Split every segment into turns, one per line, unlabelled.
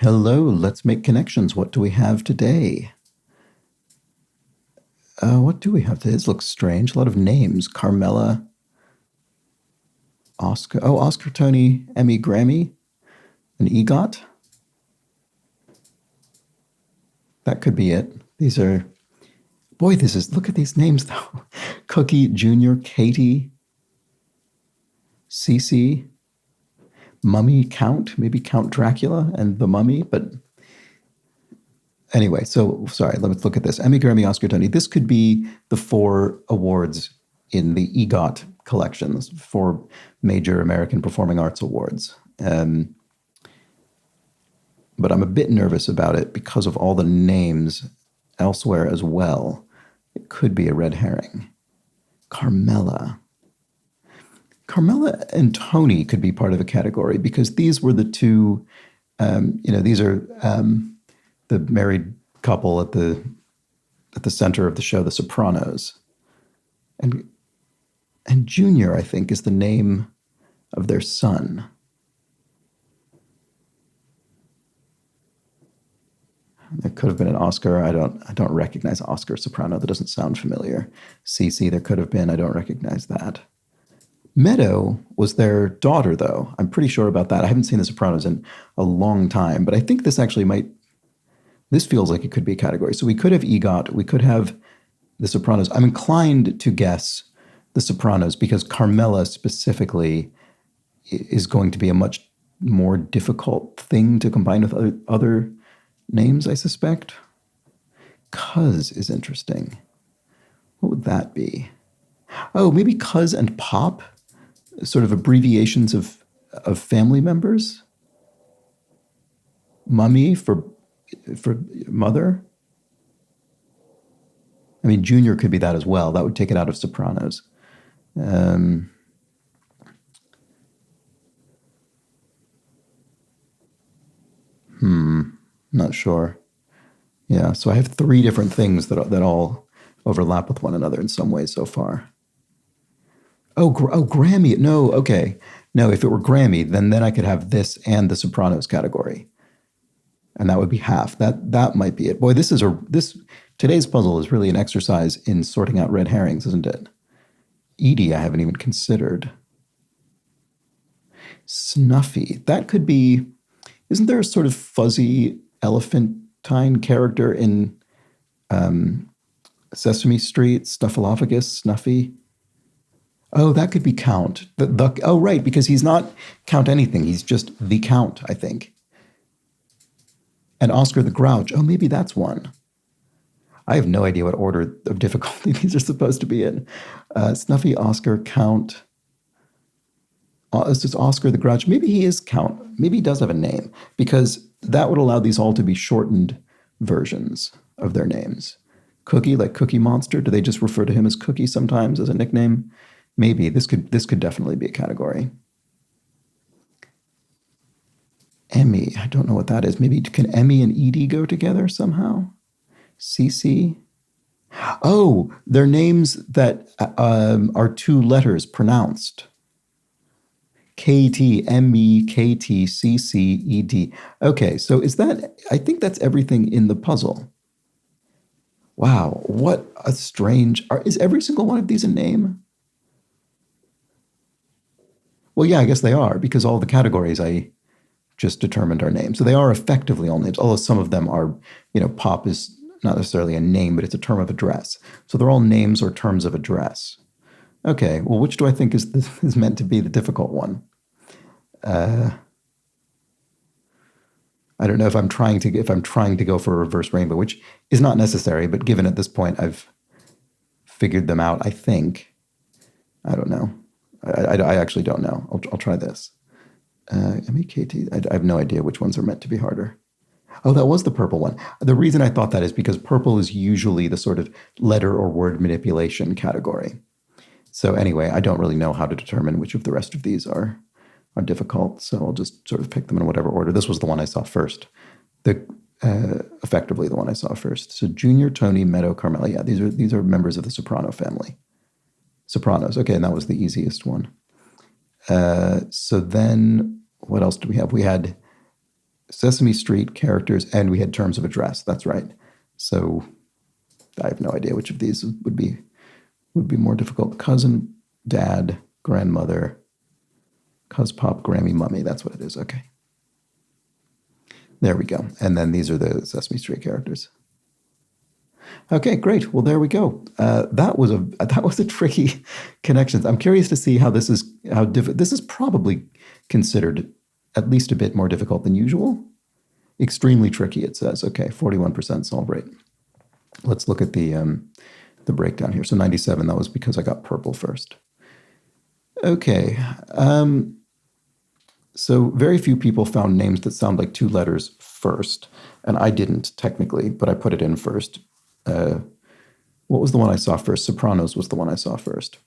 Hello, let's make connections. What do we have today? What do we have today? This looks strange. A lot of names. Carmela, Oscar. Oh, Oscar, Tony, Emmy, Grammy, and EGOT. That could be it. These are, boy, look at these names though. Cookie, Junior, Katie, Cece, Mummy, Count, maybe Count Dracula and the Mummy, but anyway, so sorry, let's look at this. Emmy, Grammy, Oscar, Tony. This could be the 4 awards in the EGOT collections, 4 major American Performing Arts Awards. But I'm a bit nervous about it because of all the names elsewhere as well. It could be a red herring. Carmela. Carmela and Tony could be part of a category because these were the two, these are the married couple at the center of the show, The Sopranos. And Junior, I think, is the name of their son. There could have been an Oscar. I don't recognize Oscar Soprano. That doesn't sound familiar. Cece, there could have been. I don't recognize that. Meadow was their daughter, though. I'm pretty sure about that. I haven't seen The Sopranos in a long time, but I think this actually this feels like it could be a category. So we could have EGOT. We could have The Sopranos. I'm inclined to guess The Sopranos because Carmela specifically is going to be a much more difficult thing to combine with other names, I suspect. Cuz is interesting. What would that be? Oh, maybe Cuz and Pop, sort of abbreviations of family members. Mummy for mother. I mean, Junior could be that as well. That would take it out of Sopranos. Not sure. Yeah, so I have 3 different things that all overlap with one another in some ways so far. Oh, Grammy. No, okay. No, if it were Grammy, then I could have this and the Sopranos category. And that would be half. That might be it. Boy, today's puzzle is really an exercise in sorting out red herrings, isn't it? Edie, I haven't even considered. Snuffy. That could be, isn't there a sort of fuzzy elephantine character in Sesame Street, Snuffleupagus, Snuffy? Oh, that could be Count. Oh, right, because he's not Count anything. He's just the Count, I think. And Oscar the Grouch. Oh, maybe that's one. I have no idea what order of difficulty these are supposed to be in. Snuffy, Oscar, Count. It's just Oscar the Grouch. Maybe he is Count. Maybe he does have a name because that would allow these all to be shortened versions of their names. Cookie, like Cookie Monster. Do they just refer to him as Cookie sometimes as a nickname? Maybe this could definitely be a category. Emmy, I don't know what that is. Maybe can Emmy and Edie go together somehow? Cece. Oh, they're names that are 2 letters pronounced. KT, ME, KT, CC, ED. Okay, so I think that's everything in the puzzle. Wow, what a strange, is every single one of these a name? Well, yeah, I guess they are because all the categories I just determined are names. So they are effectively all names, although some of them are, Pop is not necessarily a name, but it's a term of address. So they're all names or terms of address. Okay, well, which do I think is meant to be the difficult one? I don't know if I'm trying to go for a reverse rainbow, which is not necessary, but given at this point I've figured them out, I think. I don't know. I actually don't know. I'll try this. MEKT. I have no idea which ones are meant to be harder. Oh, that was the purple one. The reason I thought that is because purple is usually the sort of letter or word manipulation category. So anyway, I don't really know how to determine which of the rest of these are difficult. So I'll just sort of pick them in whatever order. This was the one I saw first. Effectively the one I saw first. So Junior, Tony, Meadow, Carmela. Yeah, these are members of the Soprano family. Sopranos. Okay, and that was the easiest one. So then what else do we have? We had Sesame Street characters, and we had terms of address. That's right. So I have no idea which of these would be more difficult. Cousin, dad, grandmother, cuz pop, Grammy, mummy. That's what it is. Okay. There we go. And then these are the Sesame Street characters. Okay, great. Well, there we go. That was a tricky connections. I'm curious to see how this is this is probably considered at least a bit more difficult than usual. Extremely tricky, it says. Okay, 41% solve rate. Let's look at the breakdown here. So 97, that was because I got purple first. Okay. So very few people found names that sound like two letters first. And I didn't technically, but I put it in first. What was the one I saw first? Sopranos was the one I saw first,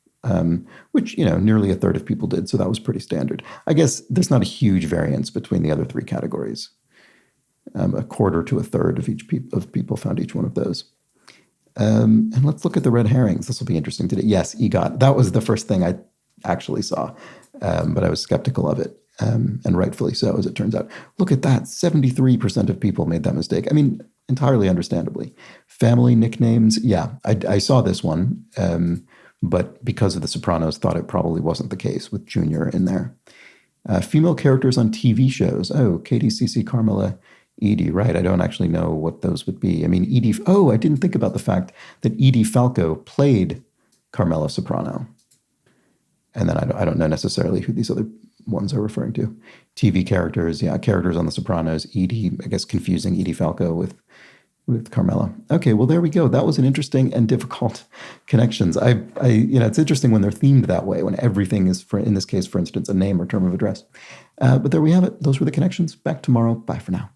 which, nearly a third of people did. So that was pretty standard. I guess there's not a huge variance between the other three categories. A quarter to a third of people found each one of those. And let's look at the red herrings. This will be interesting today. Yes, EGOT. That was the first thing I actually saw, but I was skeptical of it, and rightfully so, as it turns out. Look at that. 73% of people made that mistake. I mean, entirely understandably. Family nicknames. Yeah, I saw this one, but because of The Sopranos, thought it probably wasn't the case with Junior in there. Female characters on TV shows. Oh, Katie, Cece, Carmela, Edie, right. I don't actually know what those would be. I mean, Edie, I didn't think about the fact that Edie Falco played Carmela Soprano. And then I don't know necessarily who these other ones are referring to. TV characters, yeah, characters on The Sopranos. Edie, I guess confusing Edie Falco with Carmela. Okay, well, there we go. That was an interesting and difficult connections. It's interesting when they're themed that way, when everything is, in this case, for instance, a name or term of address. But there we have it. Those were the connections. Back tomorrow. Bye for now.